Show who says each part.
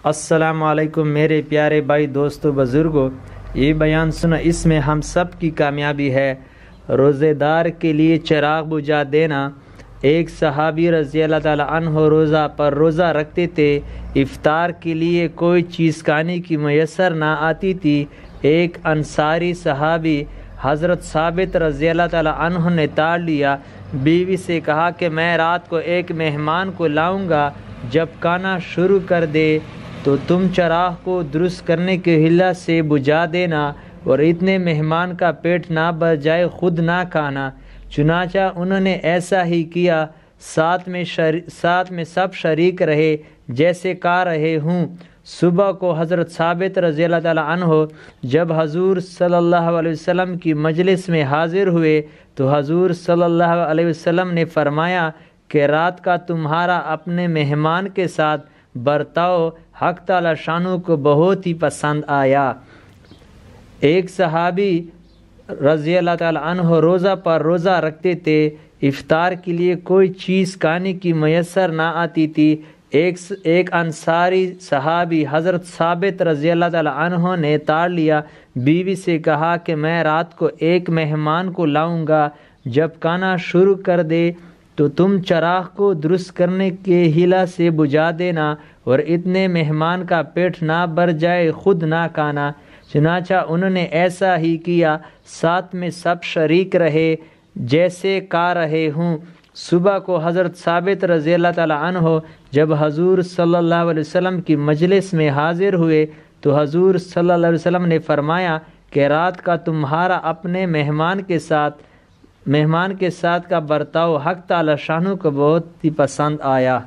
Speaker 1: السلام علیکم میرے پیارے بھائی دوستو بزرگوں، یہ بیان سنو، اس میں ہم سب کی کامیابی ہے۔ روزے دار کے لیے چراغ بجھا دینا۔ ایک صحابی رضی اللہ تعالی عنہ روزہ رکھتے تھے، افطار کے لیے کوئی چیز کھانے کی میسر نہ آتی تھی۔ ایک انصاری صحابی حضرت ثابت رضی اللہ تعالی عنہ نے تاڑ لیا، بیوی سے کہا کہ میں رات کو ایک مہمان کو لاؤں گا، جب کھانا شروع کر دے تو تم چراغ کو درست کرنے کے حلہ سے بجھا دینا، اور اتنے مہمان کا پیٹ نہ بھر جائے خود نہ کھانا۔ چنانچہ انہوں نے ایسا ہی کیا، ساتھ میں سب شریک رہے جیسے کہہ رہے ہوں۔ صبح کو حضرت ثابت رضی اللہ تعالی عنہ جب حضور صلی اللہ علیہ وسلم کی مجلس میں حاضر ہوئے تو حضور صلی اللہ علیہ وسلم نے فرمایا کہ رات کا تمہارا اپنے مہمان کے ساتھ برتاؤ حق تعالی شانو کو بہت ہی پسند آیا۔ ایک صحابی رضی اللہ تعالی عنہ روزہ رکھتے تھے، افطار کے لیے کوئی چیز کھانے کی میسر نہ آتی تھی۔ ایک انصاری صحابی حضرت ثابت رضی اللہ تعالی عنہ نے تاڑ لیا، بیوی سے کہا کہ میں رات کو ایک مہمان کو لاؤں گا، جب کھانا شروع کر دے تو تم چراغ کو درست کرنے کے حلہ سے بجھا دینا، اور اتنے مہمان کا پیٹ نہ بھر جائے خود نہ کھانا۔ چنانچہ انہوں نے ایسا ہی کیا، ساتھ میں سب شریک رہے جیسے کہہ رہے ہوں۔ صبح کو حضرت ثابت رضی اللہ تعالی عنہ جب حضور صلی اللہ علیہ وسلم کی مجلس میں حاضر ہوئے تو حضور صلی اللہ علیہ وسلم نے فرمایا کہ رات کا تمہارا اپنے مہمان کے ساتھ کا برتاؤ حق تعالی شانو کو بہت ہی پسند آیا۔